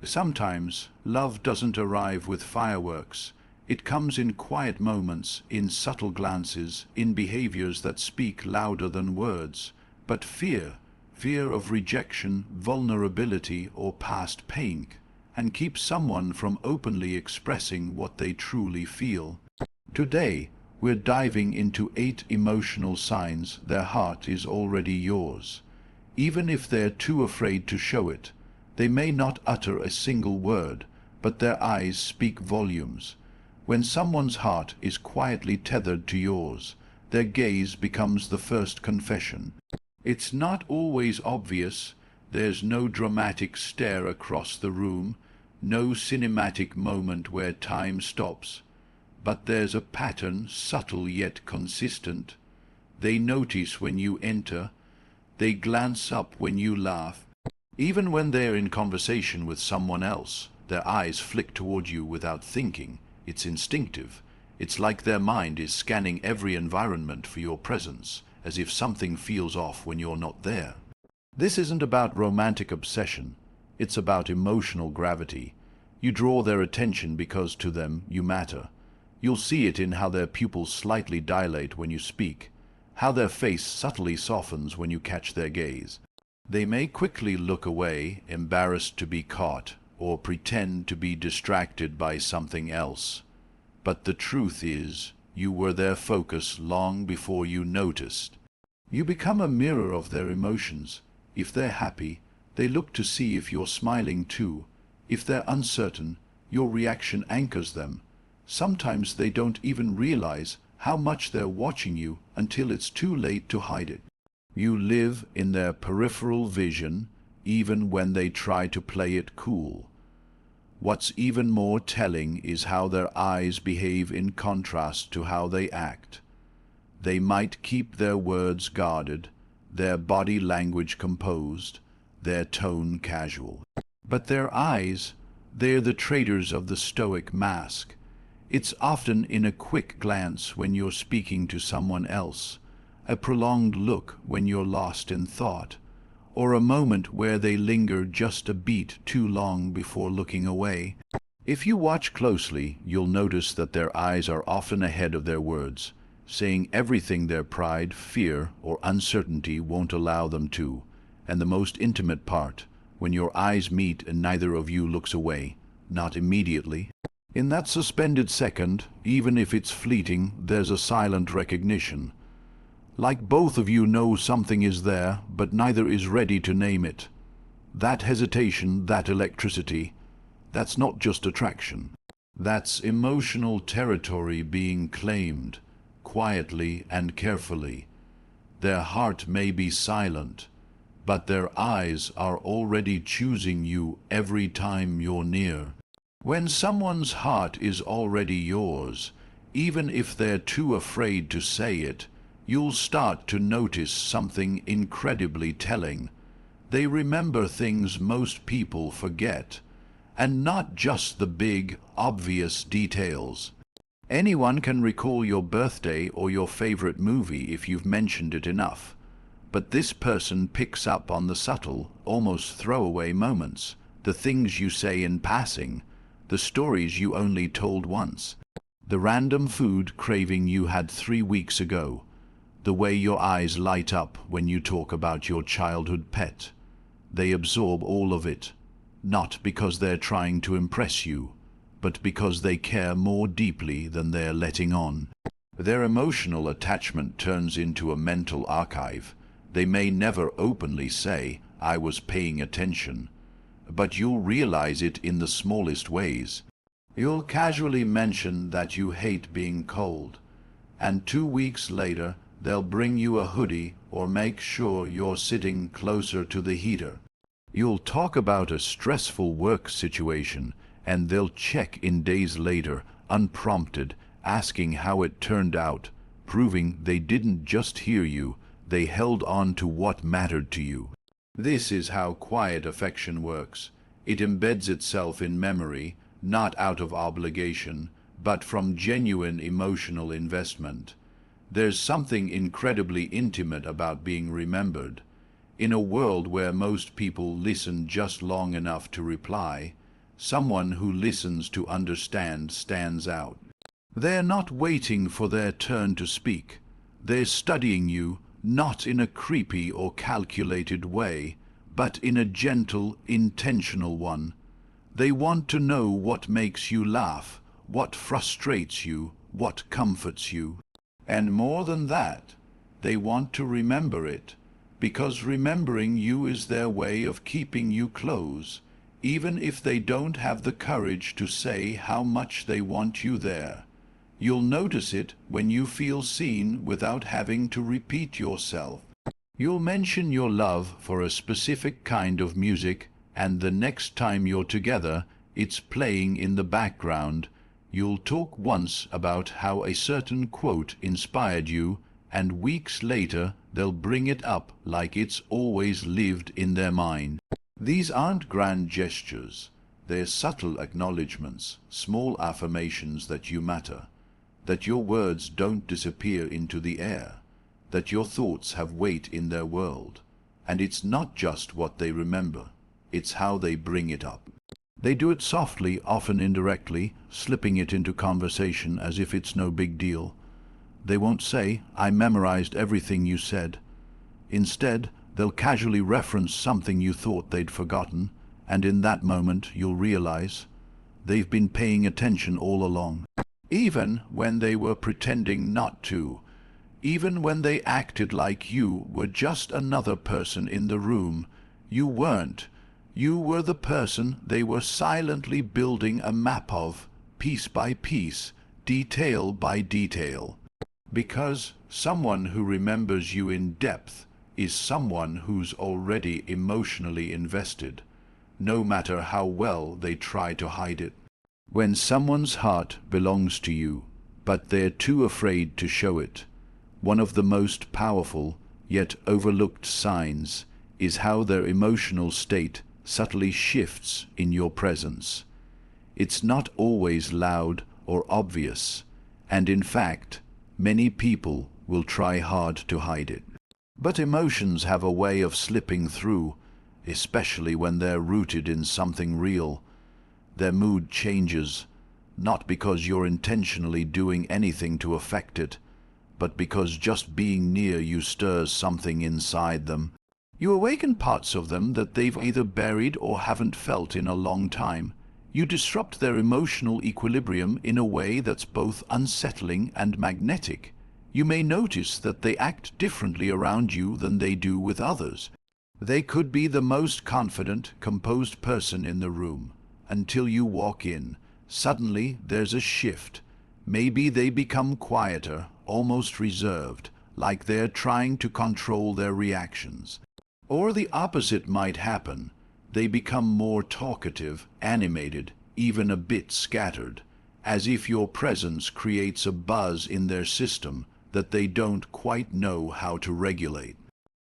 Sometimes love doesn't arrive with fireworks. It comes in quiet moments, in subtle glances, in behaviors that speak louder than words. But fear of rejection, vulnerability, or past pain, and keeps someone from openly expressing what they truly feel. Today, we're diving into 8 emotional signs their heart is already yours. Even if they're too afraid to show it, they may not utter a single word, but their eyes speak volumes. When someone's heart is quietly tethered to yours, their gaze becomes the first confession. It's not always obvious. There's no dramatic stare across the room, no cinematic moment where time stops. But there's a pattern, subtle yet consistent. They notice when you enter. They glance up when you laugh. Even when they're in conversation with someone else, their eyes flick toward you without thinking. It's instinctive. It's like their mind is scanning every environment for your presence, as if something feels off when you're not there. This isn't about romantic obsession. It's about emotional gravity. You draw their attention because to them you matter. You'll see it in how their pupils slightly dilate when you speak, how their face subtly softens when you catch their gaze. They may quickly look away, embarrassed to be caught, or pretend to be distracted by something else. But the truth is, you were their focus long before you noticed. You become a mirror of their emotions. If they're happy, they look to see if you're smiling too. If they're uncertain, your reaction anchors them. Sometimes they don't even realize how much they're watching you until it's too late to hide it. You live in their peripheral vision, even when they try to play it cool. What's even more telling is how their eyes behave in contrast to how they act. They might keep their words guarded, their body language composed, their tone casual. But their eyes, they're the traders of the Stoic mask. It's often in a quick glance when you're speaking to someone else, a prolonged look when you're lost in thought, or a moment where they linger just a beat too long before looking away. If you watch closely, you'll notice that their eyes are often ahead of their words, saying everything their pride, fear, or uncertainty won't allow them to. And the most intimate part, when your eyes meet and neither of you looks away, not immediately. In that suspended second, even if it's fleeting, there's a silent recognition. Like both of you know something is there, but neither is ready to name it. That hesitation, that electricity, that's not just attraction. That's emotional territory being claimed, quietly and carefully. Their heart may be silent, but their eyes are already choosing you every time you're near. When someone's heart is already yours, even if they're too afraid to say it, you'll start to notice something incredibly telling. They remember things most people forget, and not just the big, obvious details. Anyone can recall your birthday or your favorite movie if you've mentioned it enough, but this person picks up on the subtle, almost throwaway moments, the things you say in passing, the stories you only told once, the random food craving you had 3 weeks ago, the way your eyes light up when you talk about your childhood pet. They absorb all of it, not because they're trying to impress you, but because they care more deeply than they're letting on. Their emotional attachment turns into a mental archive. They may never openly say, "I was paying attention," but you'll realize it in the smallest ways. You'll casually mention that you hate being cold, and 2 weeks later they'll bring you a hoodie or make sure you're sitting closer to the heater. You'll talk about a stressful work situation, and they'll check in days later, unprompted, asking how it turned out, proving they didn't just hear you, they held on to what mattered to you. This is how quiet affection works. It embeds itself in memory, not out of obligation, but from genuine emotional investment. There's something incredibly intimate about being remembered. In a world where most people listen just long enough to reply, Someone who listens to understand stands out. They're not waiting for their turn to speak. They're studying you, not in a creepy or calculated way, but in a gentle, intentional one. They want to know what makes you laugh, what frustrates you, what comforts you. And more than that, they want to remember it, because remembering you is their way of keeping you close, even if they don't have the courage to say how much they want you there. You'll notice it when you feel seen without having to repeat yourself. You'll mention your love for a specific kind of music, and the next time you're together, it's playing in the background. You'll talk once about how a certain quote inspired you, and weeks later they'll bring it up like it's always lived in their mind. These aren't grand gestures. They're subtle acknowledgments, small affirmations that you matter, that your words don't disappear into the air, that your thoughts have weight in their world. And it's not just what they remember, it's how they bring it up. They do it softly, often indirectly, slipping it into conversation as if it's no big deal. They won't say, "I memorized everything you said." Instead, they'll casually reference something you thought they'd forgotten, and in that moment you'll realize they've been paying attention all along. Even when they were pretending not to, even when they acted like you were just another person in the room, you weren't. You were the person they were silently building a map of, piece by piece, detail by detail. Because someone who remembers you in depth is someone who's already emotionally invested, no matter how well they try to hide it. When someone's heart belongs to you, but they're too afraid to show it, one of the most powerful, yet overlooked signs is how their emotional state subtly shifts in your presence. It's not always loud or obvious, and in fact, many people will try hard to hide it. But emotions have a way of slipping through, especially when they're rooted in something real. Their mood changes, not because you're intentionally doing anything to affect it, but because just being near you stirs something inside them. You awaken parts of them that they've either buried or haven't felt in a long time. You disrupt their emotional equilibrium in a way that's both unsettling and magnetic. You may notice that they act differently around you than they do with others. They could be the most confident, composed person in the room, until you walk in. Suddenly there's a shift. Maybe they become quieter, almost reserved, like they're trying to control their reactions. Or the opposite might happen. They become more talkative, animated, even a bit scattered, as if your presence creates a buzz in their system that they don't quite know how to regulate.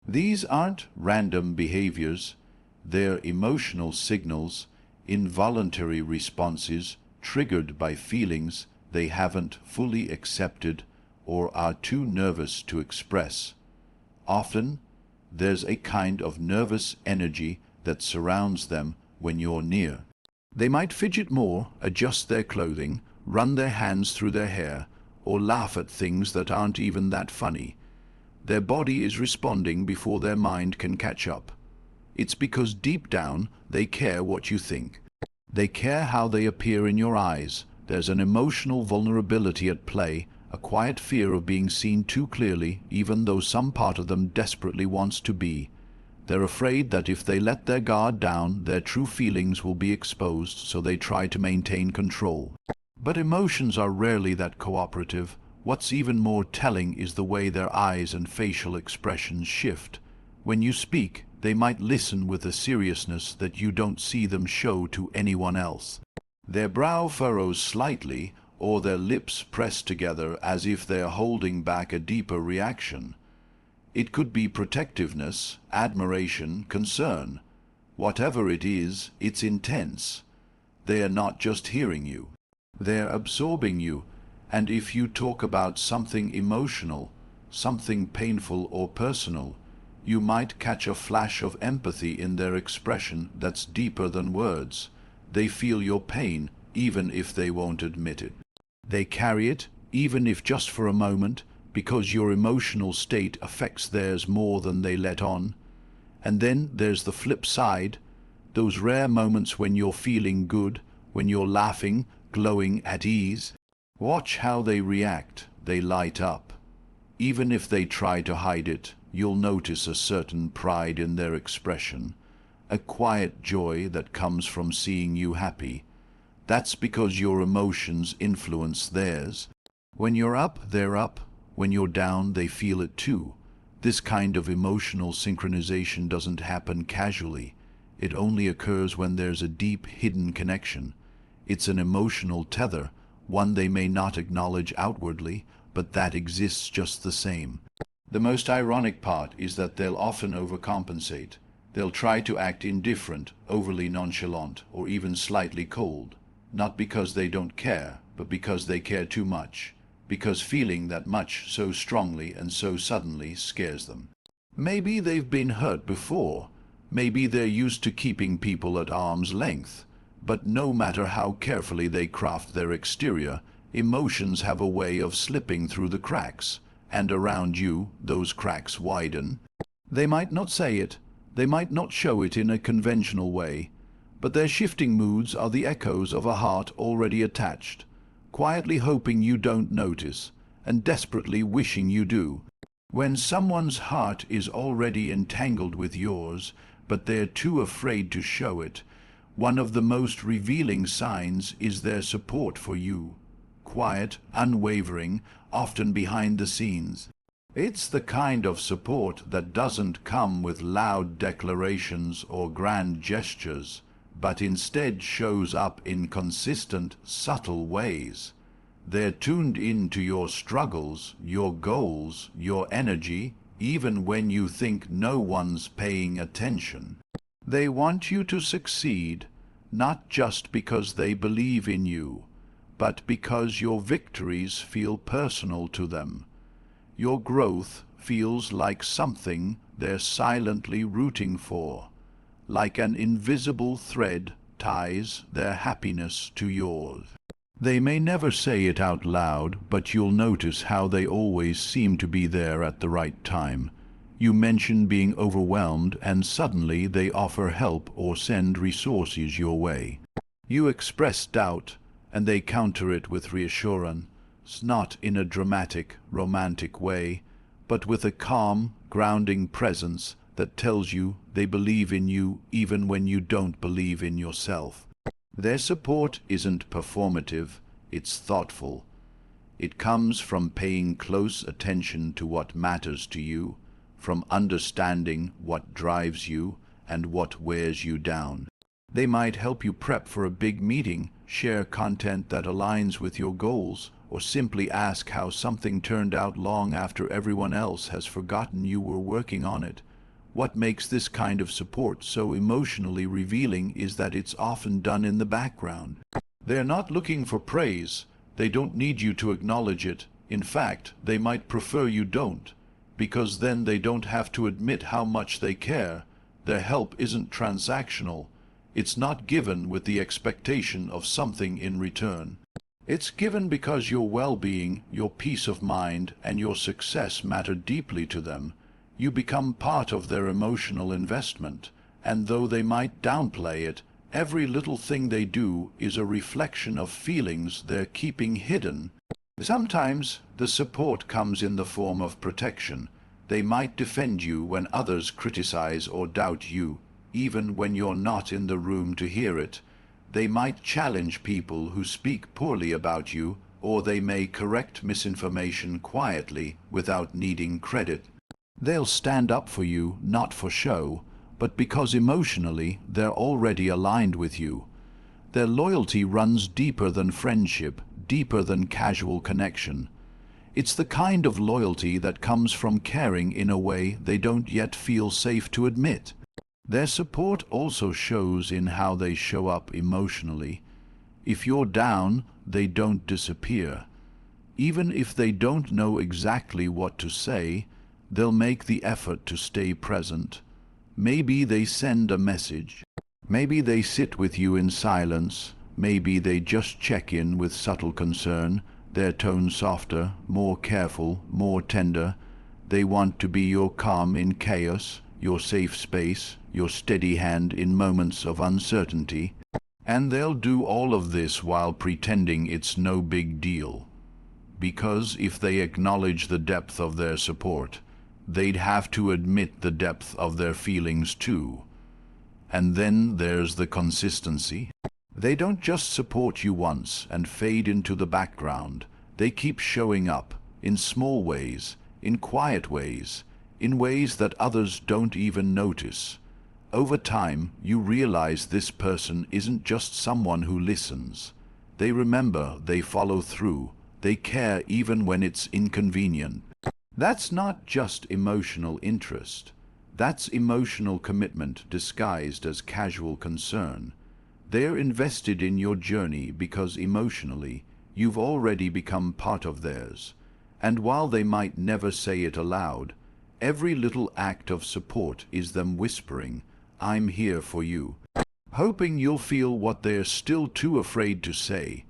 These aren't random behaviors. They're emotional signals, involuntary responses triggered by feelings they haven't fully accepted or are too nervous to express. Often, there's a kind of nervous energy that surrounds them when you're near. They might fidget more, adjust their clothing, run their hands through their hair, or laugh at things that aren't even that funny. Their body is responding before their mind can catch up. It's because deep down they care what you think. They care how they appear in your eyes. There's an emotional vulnerability at play, a quiet fear of being seen too clearly, even though some part of them desperately wants to be. They're afraid that if they let their guard down, their true feelings will be exposed, so they try to maintain control. But emotions are rarely that cooperative. What's even more telling is the way their eyes and facial expressions shift. When you speak, they might listen with a seriousness that you don't see them show to anyone else. Their brow furrows slightly, or their lips press together as if they're holding back a deeper reaction. It could be protectiveness, admiration, concern. Whatever it is, it's intense. They are not just hearing you. They're absorbing you, and if you talk about something emotional, something painful or personal, you might catch a flash of empathy in their expression that's deeper than words. They feel your pain, even if they won't admit it. They carry it, even if just for a moment, because your emotional state affects theirs more than they let on. And then there's the flip side, those rare moments when you're feeling good, when you're laughing, glowing at ease. Watch how they react. They light up. Even if they try to hide it, you'll notice a certain pride in their expression, a quiet joy that comes from seeing you happy. That's because your emotions influence theirs. When you're up, they're up. When you're down, they feel it too. This kind of emotional synchronization doesn't happen casually. It only occurs when there's a deep, hidden connection. It's an emotional tether, one they may not acknowledge outwardly, but that exists just the same. The most ironic part is that they'll often overcompensate. They'll try to act indifferent, overly nonchalant, or even slightly cold. Not because they don't care, but because they care too much. Because feeling that much so strongly and so suddenly scares them. Maybe they've been hurt before. Maybe they're used to keeping people at arm's length. But no matter how carefully they craft their exterior, emotions have a way of slipping through the cracks. And around you, those cracks widen. They might not say it. They might not show it in a conventional way. But their shifting moods are the echoes of a heart already attached, quietly hoping you don't notice, and desperately wishing you do. When someone's heart is already entangled with yours, but they're too afraid to show it, one of the most revealing signs is their support for you. Quiet, unwavering, often behind the scenes. It's the kind of support that doesn't come with loud declarations or grand gestures, but instead shows up in consistent, subtle ways. They're tuned into your struggles, your goals, your energy, even when you think no one's paying attention. They want you to succeed, not just because they believe in you, but because your victories feel personal to them. Your growth feels like something they're silently rooting for. Like an invisible thread ties their happiness to yours. They may never say it out loud, but you'll notice how they always seem to be there at the right time. You mention being overwhelmed, and suddenly they offer help or send resources your way. You express doubt, and they counter it with reassurance, not in a dramatic, romantic way, but with a calm, grounding presence that tells you they believe in you even when you don't believe in yourself. Their support isn't performative, it's thoughtful. It comes from paying close attention to what matters to you, from understanding what drives you and what wears you down. They might help you prep for a big meeting, share content that aligns with your goals, or simply ask how something turned out long after everyone else has forgotten you were working on it. What makes this kind of support so emotionally revealing is that it's often done in the background. They're not looking for praise. They don't need you to acknowledge it. In fact, they might prefer you don't, because then they don't have to admit how much they care. Their help isn't transactional. It's not given with the expectation of something in return. It's given because your well-being, your peace of mind, and your success matter deeply to them. You become part of their emotional investment, and though they might downplay it, every little thing they do is a reflection of feelings they're keeping hidden. Sometimes the support comes in the form of protection. They might defend you when others criticize or doubt you, even when you're not in the room to hear it. They might challenge people who speak poorly about you, or they may correct misinformation quietly without needing credit. They'll stand up for you, not for show, but because emotionally they're already aligned with you. Their loyalty runs deeper than friendship, deeper than casual connection. It's the kind of loyalty that comes from caring in a way they don't yet feel safe to admit. Their support also shows in how they show up emotionally. If you're down, they don't disappear. Even if they don't know exactly what to say, they'll make the effort to stay present. Maybe they send a message. Maybe they sit with you in silence, maybe they just check in with subtle concern, their tone softer, more careful, more tender. They want to be your calm in chaos, your safe space, your steady hand in moments of uncertainty. And they'll do all of this while pretending it's no big deal. Because if they acknowledge the depth of their support, they'd have to admit the depth of their feelings too. And then there's the consistency. They don't just support you once and fade into the background. They keep showing up, in small ways, in quiet ways, in ways that others don't even notice. Over time, you realize this person isn't just someone who listens. They remember, they follow through, they care even when it's inconvenient. That's not just emotional interest. That's emotional commitment disguised as casual concern. They're invested in your journey because emotionally, you've already become part of theirs. And while they might never say it aloud, every little act of support is them whispering, "I'm here for you," hoping you'll feel what they're still too afraid to say.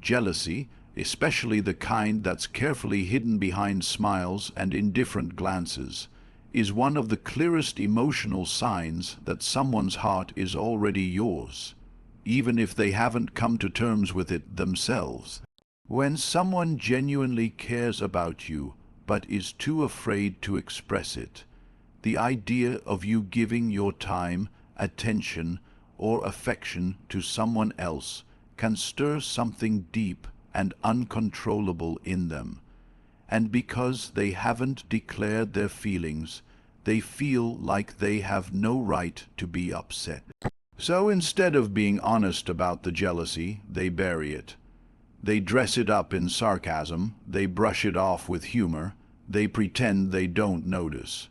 Jealousy, especially the kind that's carefully hidden behind smiles and indifferent glances, is one of the clearest emotional signs that someone's heart is already yours, even if they haven't come to terms with it themselves. When someone genuinely cares about you but is too afraid to express it, the idea of you giving your time, attention, or affection to someone else can stir something deep and uncontrollable in them. And because they haven't declared their feelings, they feel like they have no right to be upset. So instead of being honest about the jealousy, they bury it. They dress it up in sarcasm, they brush it off with humor, they pretend they don't notice.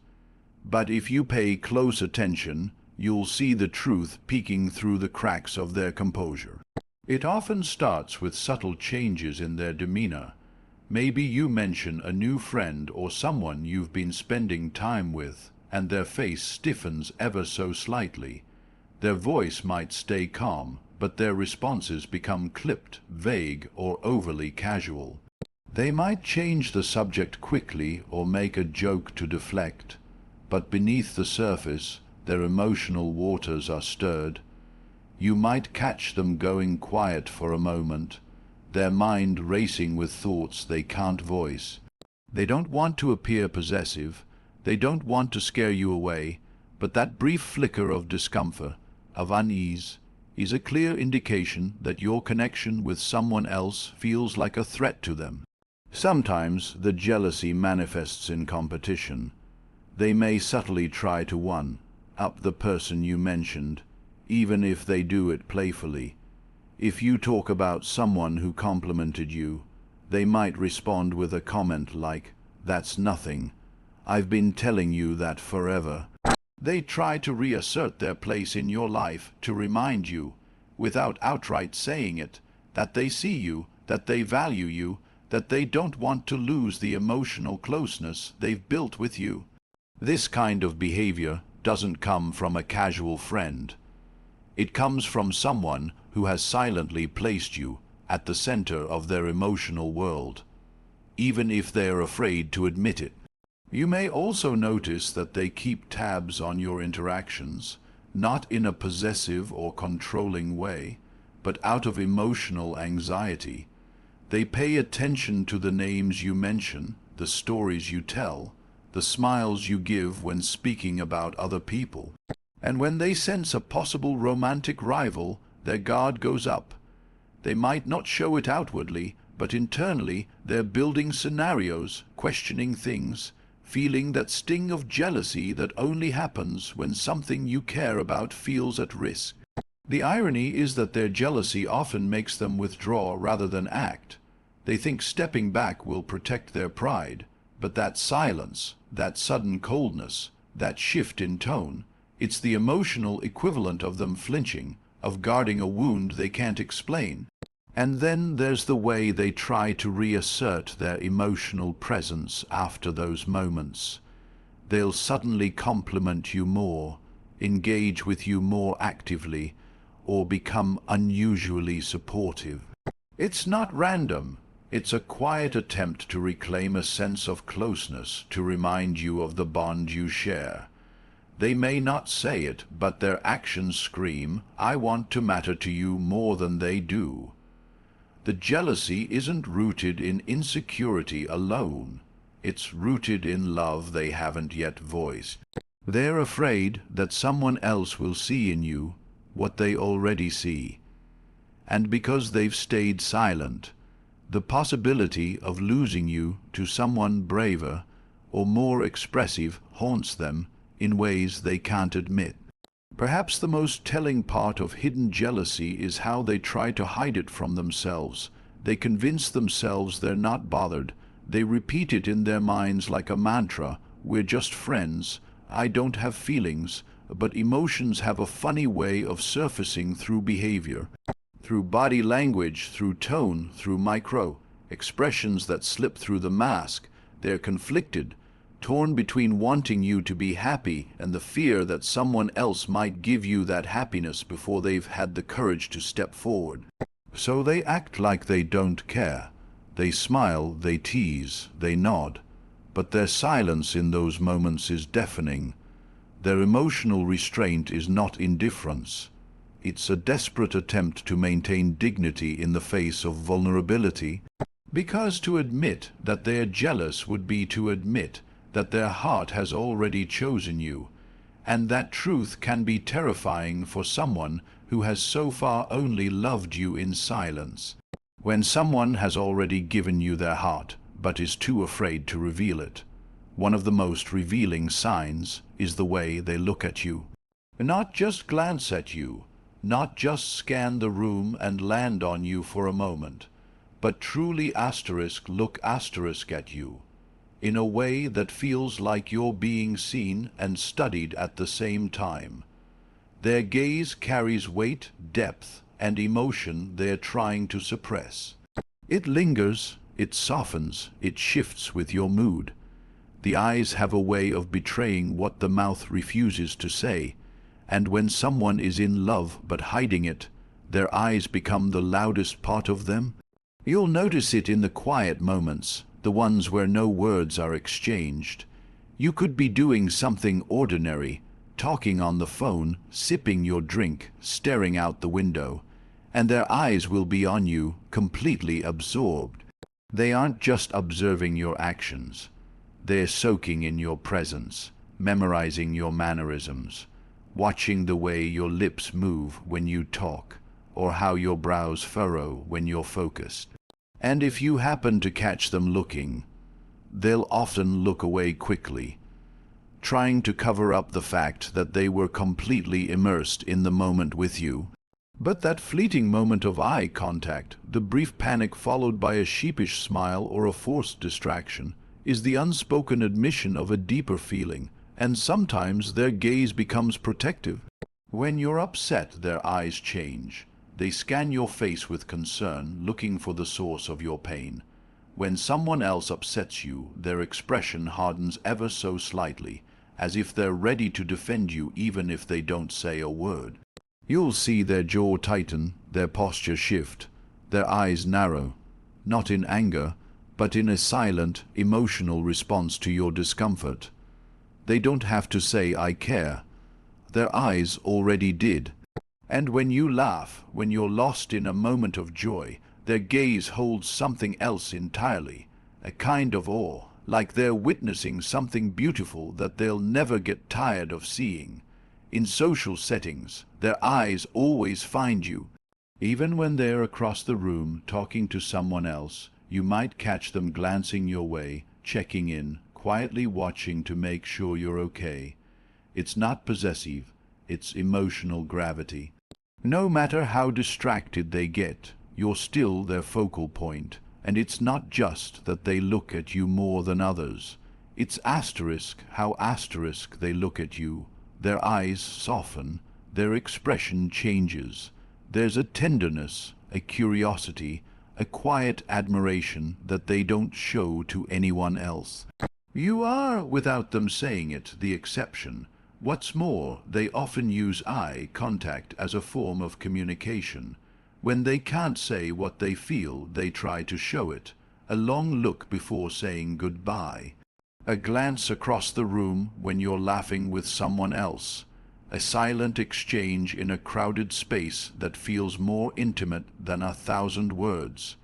But if you pay close attention, you'll see the truth peeking through the cracks of their composure. It often starts with subtle changes in their demeanor. Maybe you mention a new friend or someone you've been spending time with, and their face stiffens ever so slightly. Their voice might stay calm, but their responses become clipped, vague, or overly casual. They might change the subject quickly or make a joke to deflect, but beneath the surface, their emotional waters are stirred. You might catch them going quiet for a moment, their mind racing with thoughts they can't voice. They don't want to appear possessive, they don't want to scare you away, but that brief flicker of discomfort, of unease, is a clear indication that your connection with someone else feels like a threat to them. Sometimes the jealousy manifests in competition. They may subtly try to one-up the person you mentioned, even if they do it playfully. If you talk about someone who complimented you, they might respond with a comment like, "That's nothing. I've been telling you that forever." They try to reassert their place in your life, to remind you, without outright saying it, that they see you, that they value you, that they don't want to lose the emotional closeness they've built with you. This kind of behavior doesn't come from a casual friend. It comes from someone who has silently placed you at the center of their emotional world, even if they're afraid to admit it. You may also notice that they keep tabs on your interactions, not in a possessive or controlling way, but out of emotional anxiety. They pay attention to the names you mention, the stories you tell, the smiles you give when speaking about other people. And when they sense a possible romantic rival, their guard goes up. They might not show it outwardly, but internally they're building scenarios, questioning things, feeling that sting of jealousy that only happens when something you care about feels at risk. The irony is that their jealousy often makes them withdraw rather than act. They think stepping back will protect their pride, but that silence, that sudden coldness, that shift in tone, it's the emotional equivalent of them flinching, of guarding a wound they can't explain. And then there's the way they try to reassert their emotional presence after those moments. They'll suddenly compliment you more, engage with you more actively, or become unusually supportive. It's not random. It's a quiet attempt to reclaim a sense of closeness, to remind you of the bond you share. They may not say it, but their actions scream, "I want to matter to you more than they do." The jealousy isn't rooted in insecurity alone. It's rooted in love they haven't yet voiced. They're afraid that someone else will see in you what they already see. And because they've stayed silent, the possibility of losing you to someone braver or more expressive haunts them in ways they can't admit. Perhaps the most telling part of hidden jealousy is how they try to hide it from themselves. They convince themselves they're not bothered. They repeat it in their minds like a mantra: "We're just friends. I don't have feelings." But emotions have a funny way of surfacing through behavior, through body language, through tone, through micro-expressions that slip through the mask. They're conflicted, torn between wanting you to be happy and the fear that someone else might give you that happiness before they've had the courage to step forward. So they act like they don't care. They smile, they tease, they nod. But their silence in those moments is deafening. Their emotional restraint is not indifference. It's a desperate attempt to maintain dignity in the face of vulnerability, because to admit that they're jealous would be to admit that their heart has already chosen you, and that truth can be terrifying for someone who has so far only loved you in silence. When someone has already given you their heart, but is too afraid to reveal it, one of the most revealing signs is the way they look at you. Not just glance at you, not just scan the room and land on you for a moment, but truly look at you, in a way that feels like you're being seen and studied at the same time. Their gaze carries weight, depth, and emotion they're trying to suppress. It lingers, it softens, it shifts with your mood. The eyes have a way of betraying what the mouth refuses to say, and when someone is in love but hiding it, their eyes become the loudest part of them. You'll notice it in the quiet moments, the ones where no words are exchanged. You could be doing something ordinary, talking on the phone, sipping your drink, staring out the window, and their eyes will be on you, completely absorbed. They aren't just observing your actions. They're soaking in your presence, memorizing your mannerisms, watching the way your lips move when you talk, or how your brows furrow when you're focused. And if you happen to catch them looking, they'll often look away quickly, trying to cover up the fact that they were completely immersed in the moment with you. But that fleeting moment of eye contact, the brief panic followed by a sheepish smile or a forced distraction, is the unspoken admission of a deeper feeling, and sometimes their gaze becomes protective. When you're upset, their eyes change. They scan your face with concern, looking for the source of your pain. When someone else upsets you, their expression hardens ever so slightly, as if they're ready to defend you even if they don't say a word. You'll see their jaw tighten, their posture shift, their eyes narrow, not in anger, but in a silent, emotional response to your discomfort. They don't have to say, "I care." Their eyes already did. And when you laugh, when you're lost in a moment of joy, their gaze holds something else entirely, a kind of awe, like they're witnessing something beautiful that they'll never get tired of seeing. In social settings, their eyes always find you. Even when they're across the room talking to someone else, you might catch them glancing your way, checking in, quietly watching to make sure you're okay. It's not possessive, it's emotional gravity. No matter how distracted they get, you're still their focal point, and it's not just that they look at you more than others. It's how they look at you. Their eyes soften, their expression changes. There's a tenderness, a curiosity, a quiet admiration that they don't show to anyone else. You are, without them saying it, the exception, What's more, they often use eye contact as a form of communication. When they can't say what they feel, they try to show it. A long look before saying goodbye. A glance across the room when you're laughing with someone else. A silent exchange in a crowded space that feels more intimate than 1,000 words.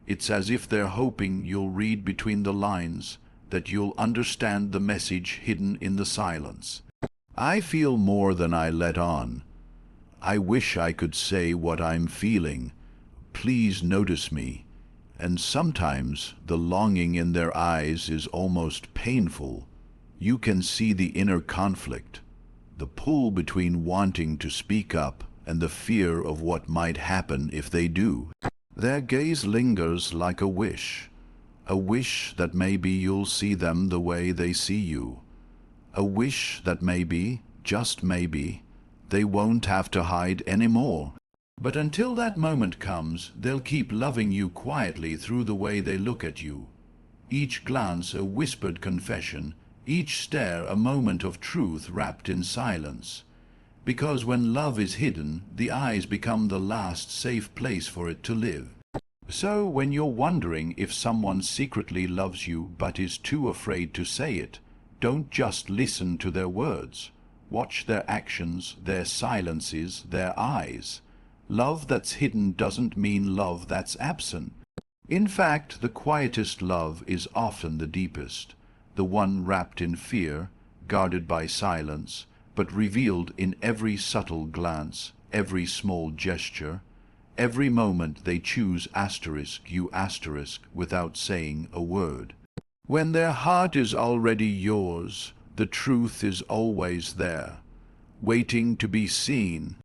It's as if they're hoping you'll read between the lines, that you'll understand the message hidden in the silence. I feel more than I let on. I wish I could say what I'm feeling. Please notice me. And sometimes the longing in their eyes is almost painful. You can see the inner conflict, the pull between wanting to speak up and the fear of what might happen if they do. Their gaze lingers like a wish that maybe you'll see them the way they see you. A wish that maybe, just maybe, they won't have to hide anymore. But until that moment comes, they'll keep loving you quietly through the way they look at you. Each glance a whispered confession, each stare a moment of truth wrapped in silence. Because when love is hidden, the eyes become the last safe place for it to live. So when you're wondering if someone secretly loves you but is too afraid to say it, don't just listen to their words. Watch their actions, their silences, their eyes. Love that's hidden doesn't mean love that's absent. In fact, the quietest love is often the deepest, the one wrapped in fear, guarded by silence, but revealed in every subtle glance, every small gesture, every moment they choose you without saying a word. When their heart is already yours, the truth is always there, waiting to be seen,